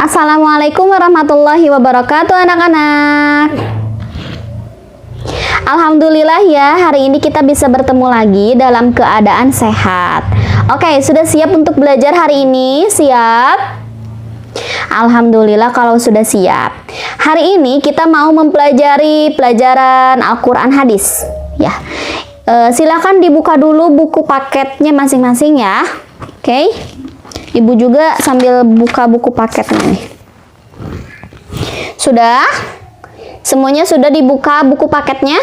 Assalamualaikum warahmatullahi wabarakatuh anak-anak. Alhamdulillah ya, hari ini kita bisa bertemu lagi dalam keadaan sehat. Oke, sudah siap untuk belajar hari ini? Siap? Alhamdulillah kalau sudah siap. Hari ini kita mau mempelajari pelajaran Al-Quran hadis ya. Silakan dibuka dulu buku paketnya masing-masing ya. Oke. Ibu juga sambil buka buku paketnya nih. Sudah? Semuanya sudah dibuka buku paketnya?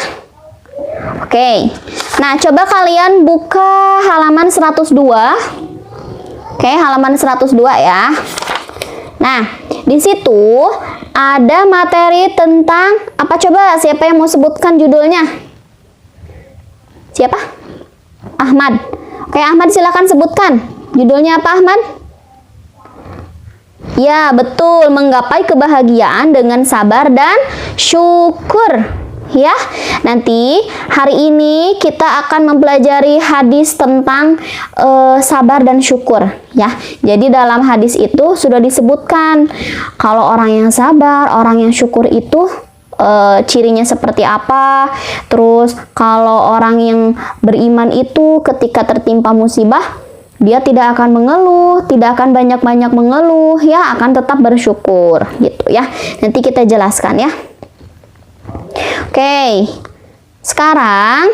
Oke. Nah, coba kalian buka halaman 102. Oke, halaman 102 ya. Nah, di situ ada materi tentang apa coba? Siapa yang mau sebutkan judulnya? Siapa? Ahmad. Oke, Ahmad silakan sebutkan. Judulnya apa, Ahmad? Ya, betul, menggapai kebahagiaan dengan sabar dan syukur. Ya, nanti hari ini kita akan mempelajari hadis tentang sabar dan syukur. Ya, jadi dalam hadis itu sudah disebutkan kalau orang yang sabar, orang yang syukur itu cirinya seperti apa. Terus kalau orang yang beriman itu ketika tertimpa musibah, dia tidak akan mengeluh, tidak akan banyak-banyak mengeluh, ya, akan tetap bersyukur, gitu ya. Nanti kita jelaskan ya. Oke, sekarang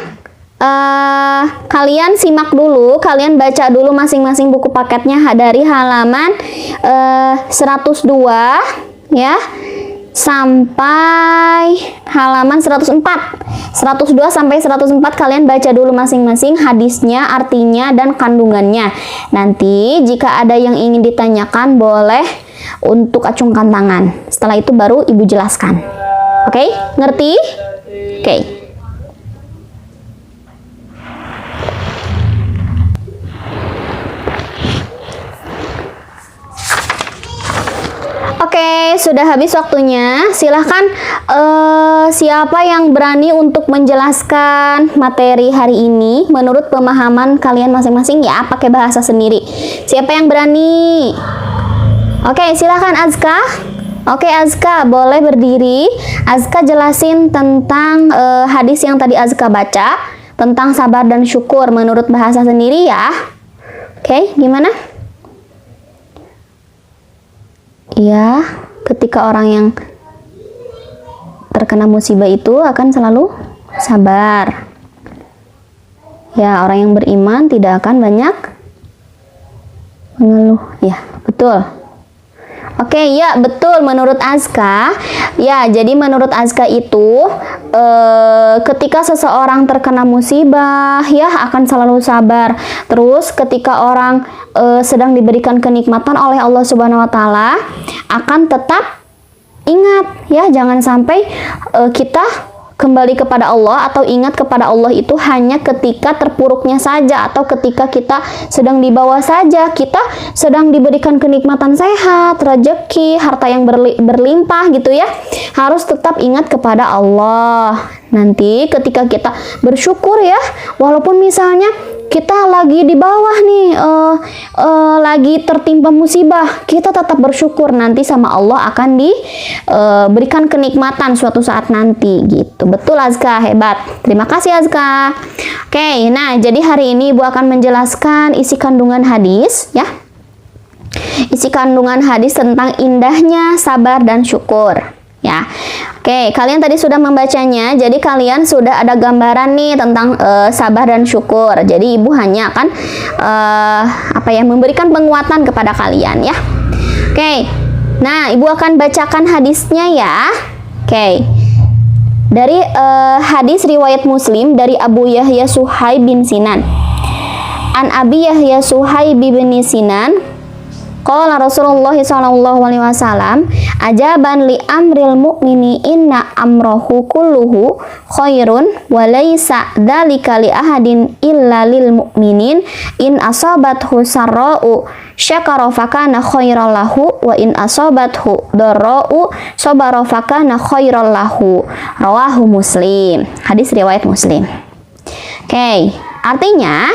kalian simak dulu, kalian baca dulu masing-masing buku paketnya dari halaman 102 ya sampai halaman 104. 102 sampai 104 kalian baca dulu masing-masing hadisnya, artinya, dan kandungannya. Nanti jika ada yang ingin ditanyakan boleh untuk acungkan tangan. Setelah itu baru ibu jelaskan. Oke? Ngerti? Oke. Oke, sudah habis waktunya. Silahkan siapa yang berani untuk menjelaskan materi hari ini menurut pemahaman kalian masing-masing ya, pakai bahasa sendiri. Siapa yang berani? Oke, silahkan Azka. Oke, Azka boleh berdiri. Azka jelasin tentang hadis yang tadi Azka baca tentang sabar dan syukur menurut bahasa sendiri ya. Oke, gimana? Ya, ketika orang yang terkena musibah itu akan selalu sabar. Ya, orang yang beriman tidak akan banyak mengeluh. Ya, betul. Oke, ya betul menurut Azka. Ya, jadi menurut Azka itu ketika seseorang terkena musibah ya akan selalu sabar. Terus ketika orang sedang diberikan kenikmatan oleh Allah Subhanahu wa taala akan tetap ingat ya, jangan sampai kita kembali kepada Allah atau ingat kepada Allah itu hanya ketika terpuruknya saja atau ketika kita sedang di bawah saja, kita sedang diberikan kenikmatan sehat, rezeki, harta yang berlimpah gitu ya. Harus tetap ingat kepada Allah. Nanti ketika kita bersyukur ya, walaupun misalnya kita lagi di bawah nih, lagi tertimpa musibah, kita tetap bersyukur, nanti sama Allah akan diberikan kenikmatan suatu saat nanti gitu. Betul Azka, hebat. Terima kasih Azka. Oke, nah jadi hari ini Ibu akan menjelaskan isi kandungan hadis ya. Isi kandungan hadis tentang indahnya sabar dan syukur. Ya, oke, kalian tadi sudah membacanya, jadi kalian sudah ada gambaran nih tentang sabar dan syukur. Jadi ibu hanya akan memberikan penguatan kepada kalian ya. Oke, nah ibu akan bacakan hadisnya ya. Oke, dari hadis riwayat Muslim dari Abu Yahya Suhaib bin Sinan. An Abi Yahya Suhaib bin Sinan, qala Rasulullah sallallahu alaihi wasallam, ajaban li amril mu'mini inna amrohu kulluhu khairun wa laysa dzalika li ahadin illa lil mu'minin in asabathu sarra'u syakara fakana khairal lahu wa in asabathu dharra'u sabara fakana khairal lahu. Rawahu Muslim. Hadis riwayat Muslim. Oke. Artinya,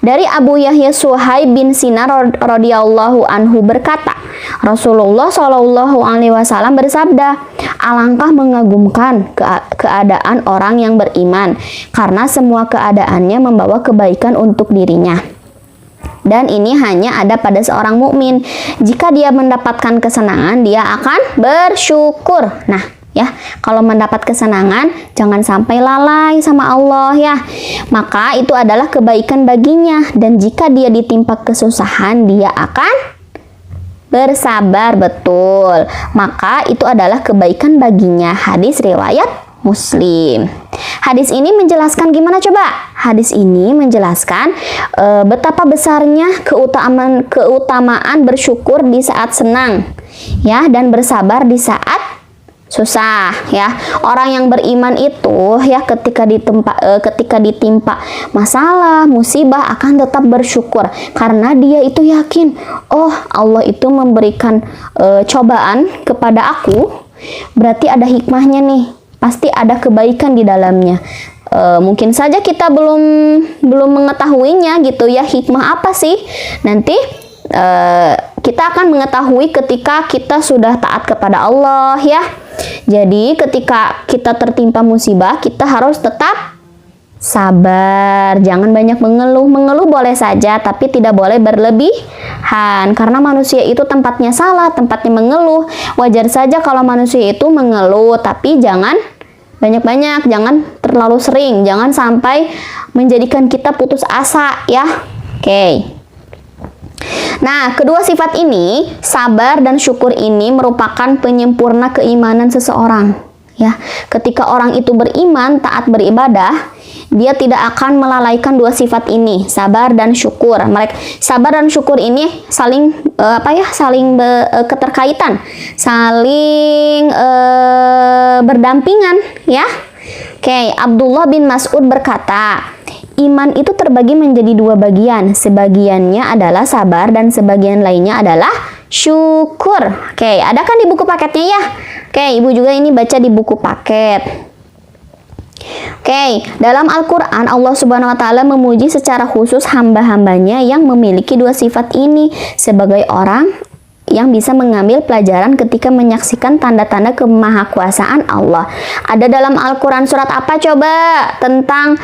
dari Abu Yahya Suhaib bin Sinar radhiyallahu anhu berkata, Rasulullah Shallallahu alaihi wasallam bersabda, alangkah mengagumkan keadaan orang yang beriman, karena semua keadaannya membawa kebaikan untuk dirinya. Dan ini hanya ada pada seorang mukmin. Jika dia mendapatkan kesenangan, dia akan bersyukur. Nah, ya, kalau mendapat kesenangan jangan sampai lalai sama Allah ya. Maka itu adalah kebaikan baginya, dan jika dia ditimpa kesusahan, dia akan bersabar, betul. Maka itu adalah kebaikan baginya. Hadis riwayat Muslim. Hadis ini menjelaskan gimana coba? Hadis ini menjelaskan betapa besarnya keutamaan bersyukur di saat senang, ya, dan bersabar di saat susah, ya. Orang yang beriman itu, ya, ketika ditimpa masalah, musibah, akan tetap bersyukur karena dia itu yakin, oh, Allah itu memberikan cobaan kepada aku, berarti ada hikmahnya nih, pasti ada kebaikan di dalamnya. Mungkin saja kita belum mengetahuinya gitu ya, hikmah apa sih? Nanti kita akan mengetahui ketika kita sudah taat kepada Allah ya. Jadi ketika kita tertimpa musibah, kita harus tetap sabar, jangan banyak mengeluh. Mengeluh boleh saja, tapi tidak boleh berlebihan, karena manusia itu tempatnya salah, tempatnya mengeluh. Wajar saja kalau manusia itu mengeluh, tapi jangan banyak-banyak, jangan terlalu sering, jangan sampai menjadikan kita putus asa ya. Oke. Nah, kedua sifat ini, sabar dan syukur ini merupakan penyempurna keimanan seseorang. Ya, ketika orang itu beriman, taat beribadah, dia tidak akan melalaikan dua sifat ini, sabar dan syukur. Sabar dan syukur ini saling keterkaitan, saling berdampingan, ya. Oke, Abdullah bin Mas'ud berkata, iman itu terbagi menjadi dua bagian. Sebagiannya adalah sabar dan sebagian lainnya adalah syukur. Oke, ada kan di buku paketnya ya? Oke, ibu juga ini baca di buku paket. Oke, dalam Al-Quran Allah Subhanahu wa Ta'ala memuji secara khusus hamba-hambanya yang memiliki dua sifat ini sebagai orang yang bisa mengambil pelajaran ketika menyaksikan tanda-tanda kemahakuasaan Allah. Ada dalam Al-Quran surat apa coba tentang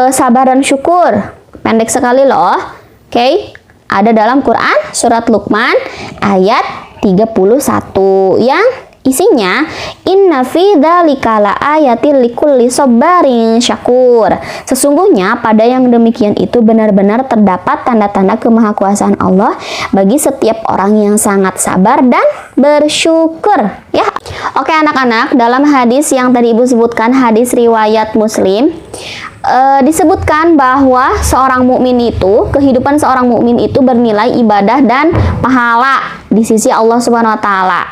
sabar dan syukur? Pendek sekali loh. Oke, ada dalam Quran surat Luqman ayat 31 yang isinya inna fi dzalika laayatil likulli sabarin syakur. Sesungguhnya pada yang demikian itu benar-benar terdapat tanda-tanda kemahakuasaan Allah bagi setiap orang yang sangat sabar dan bersyukur ya. Oke anak-anak, dalam hadis yang tadi ibu sebutkan, hadis riwayat Muslim, disebutkan bahwa seorang mukmin itu, kehidupan seorang mukmin itu bernilai ibadah dan pahala di sisi Allah Subhanahu wa Ta'ala.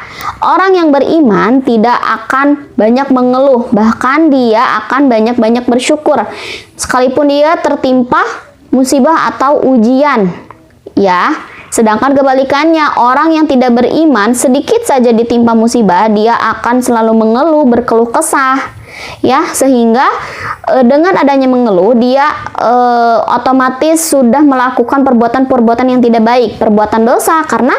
Orang yang beriman tidak akan banyak mengeluh, bahkan dia akan banyak-banyak bersyukur sekalipun dia tertimpa musibah atau ujian, ya. Sedangkan kebalikannya, orang yang tidak beriman sedikit saja ditimpa musibah, dia akan selalu mengeluh, berkeluh kesah, ya, sehingga dengan adanya mengeluh dia otomatis sudah melakukan perbuatan-perbuatan yang tidak baik, perbuatan dosa, karena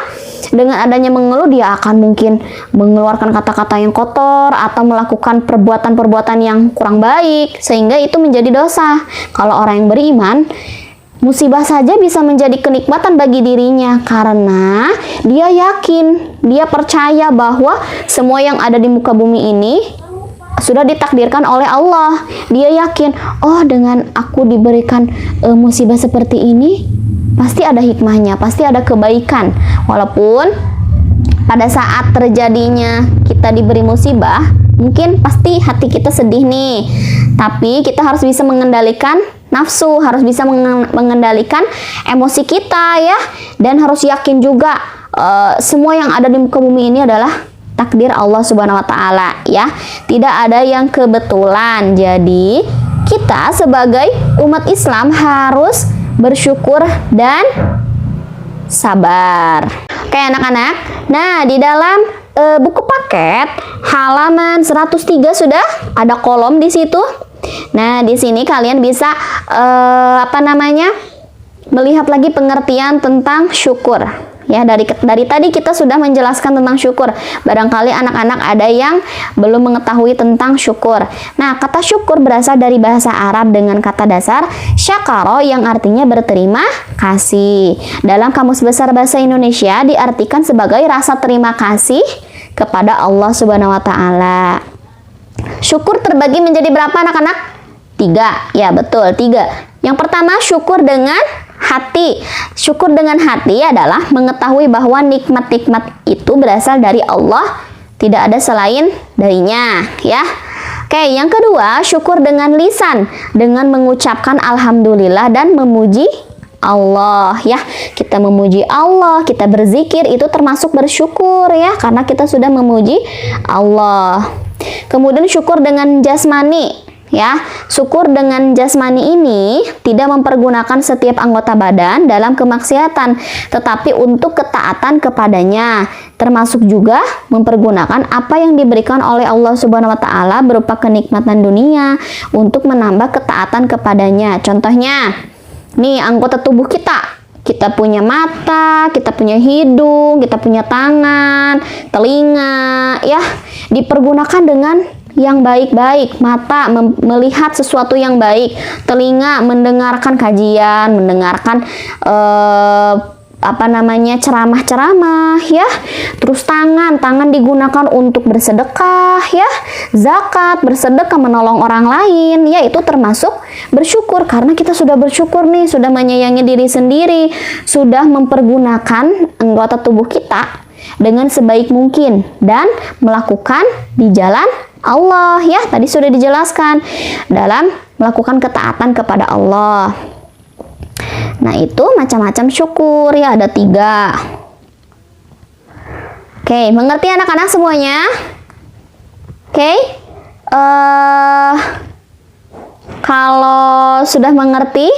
dengan adanya mengeluh dia akan mungkin mengeluarkan kata-kata yang kotor atau melakukan perbuatan-perbuatan yang kurang baik, sehingga itu menjadi dosa. Kalau orang yang beriman, musibah saja bisa menjadi kenikmatan bagi dirinya karena dia yakin, dia percaya bahwa semua yang ada di muka bumi ini sudah ditakdirkan oleh Allah. Dia yakin, oh dengan aku diberikan musibah seperti ini, pasti ada hikmahnya, pasti ada kebaikan. Walaupun pada saat terjadinya kita diberi musibah, mungkin pasti hati kita sedih nih. Tapi kita harus bisa mengendalikan nafsu, harus bisa mengendalikan emosi kita ya. Dan harus yakin juga semua yang ada di muka bumi ini adalah takdir Allah Subhanahu wa Ta'ala ya. Tidak ada yang kebetulan. Jadi kita sebagai umat Islam harus bersyukur dan sabar. Oke anak-anak, nah di dalam buku paket halaman 103 sudah ada kolom di situ. Nah, di sini kalian bisa melihat lagi pengertian tentang syukur. Ya, dari tadi kita sudah menjelaskan tentang syukur. Barangkali anak-anak ada yang belum mengetahui tentang syukur. Nah, kata syukur berasal dari bahasa Arab dengan kata dasar syakaro yang artinya berterima kasih. Dalam Kamus Besar Bahasa Indonesia diartikan sebagai rasa terima kasih kepada Allah Subhanahu wa taala. Syukur terbagi menjadi berapa anak-anak? 3. Ya, betul, 3. Yang pertama, syukur dengan hati. Syukur dengan hati adalah mengetahui bahwa nikmat-nikmat itu berasal dari Allah, tidak ada selain darinya, ya. Oke, yang kedua, syukur dengan lisan, dengan mengucapkan alhamdulillah dan memuji Allah, ya. Kita memuji Allah, kita berzikir, itu termasuk bersyukur, ya, karena kita sudah memuji Allah. Kemudian syukur dengan jasmani. Ya, syukur dengan jasmani ini tidak mempergunakan setiap anggota badan dalam kemaksiatan, tetapi untuk ketaatan kepadanya, termasuk juga mempergunakan apa yang diberikan oleh Allah Subhanahu wa taala berupa kenikmatan dunia untuk menambah ketaatan kepadanya. Contohnya, nih anggota tubuh kita. Kita punya mata, kita punya hidung, kita punya tangan, telinga, ya, dipergunakan dengan yang baik-baik. Mata melihat sesuatu yang baik, telinga mendengarkan kajian, mendengarkan ceramah-ceramah, ya. Terus tangan digunakan untuk bersedekah, ya, zakat, bersedekah, menolong orang lain, ya, itu termasuk bersyukur karena kita sudah bersyukur nih, sudah menyayangi diri sendiri, sudah mempergunakan anggota tubuh kita dengan sebaik mungkin dan melakukan di jalan Allah, ya. Tadi sudah dijelaskan dalam melakukan ketaatan kepada Allah. Nah, itu macam-macam syukur, ya, ada 3. Oke, mengerti anak-anak semuanya? Oke, kalau sudah mengerti,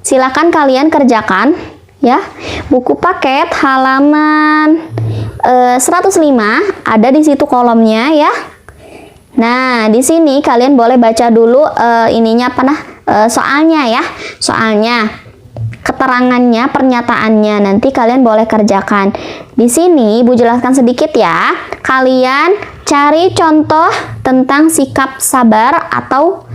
silakan kalian kerjakan, ya. Buku paket halaman 105 ada di situ kolomnya, ya. Nah, di sini kalian boleh baca dulu soalnya, ya. Soalnya, keterangannya, pernyataannya, nanti kalian boleh kerjakan. Di sini Ibu jelaskan sedikit, ya. Kalian cari contoh tentang sikap sabar atau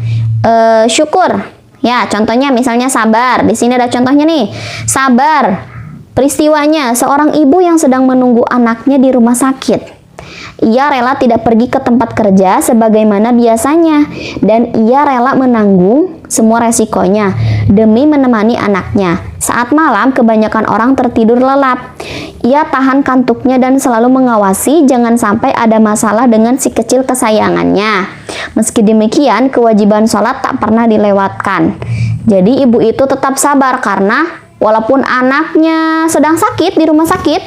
syukur. Ya, contohnya misalnya sabar. Di sini ada contohnya nih. Sabar. Peristiwanya, seorang ibu yang sedang menunggu anaknya di rumah sakit. Ia rela tidak pergi ke tempat kerja sebagaimana biasanya, dan ia rela menanggung semua resikonya demi menemani anaknya. Saat malam, kebanyakan orang tertidur lelap. Ia tahan kantuknya dan selalu mengawasi jangan sampai ada masalah dengan si kecil kesayangannya. Meski demikian, kewajiban sholat tak pernah dilewatkan. Jadi ibu itu tetap sabar karena walaupun anaknya sedang sakit di rumah sakit,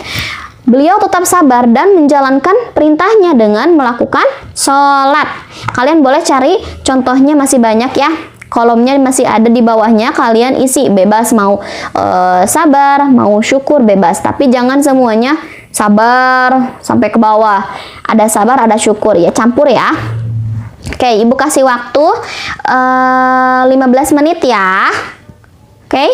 beliau tetap sabar dan menjalankan perintahnya dengan melakukan sholat. Kalian boleh cari contohnya, masih banyak, ya. Kolomnya masih ada di bawahnya, kalian isi bebas, mau sabar, mau syukur, bebas. Tapi jangan semuanya sabar sampai ke bawah. Ada sabar, ada syukur, ya, campur, ya. Oke, Ibu kasih waktu 15 menit, ya. Oke,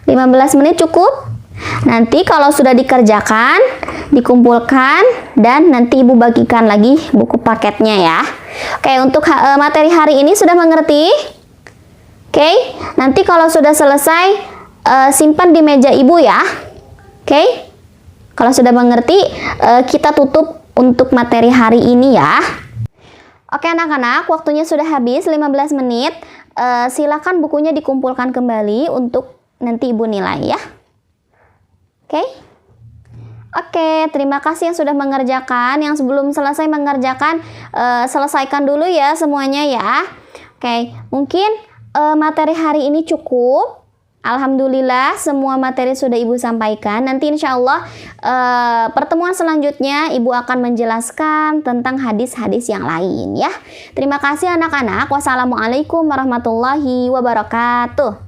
15 menit cukup. Nanti kalau sudah dikerjakan, dikumpulkan, dan nanti Ibu bagikan lagi buku paketnya, ya. Oke, untuk materi hari ini sudah mengerti? Oke, nanti kalau sudah selesai, simpan di meja Ibu, ya. Oke, kalau sudah mengerti, kita tutup untuk materi hari ini, ya. Oke anak-anak, waktunya sudah habis 15 menit. Silakan bukunya dikumpulkan kembali untuk nanti Ibu nilai, ya. Oke, terima kasih yang sudah mengerjakan. Yang sebelum selesai mengerjakan, selesaikan dulu, ya, semuanya, ya. Oke, mungkin materi hari ini cukup. Alhamdulillah, semua materi sudah Ibu sampaikan. Nanti insya Allah pertemuan selanjutnya Ibu akan menjelaskan tentang hadis-hadis yang lain, ya. Terima kasih anak-anak. Wassalamualaikum warahmatullahi wabarakatuh.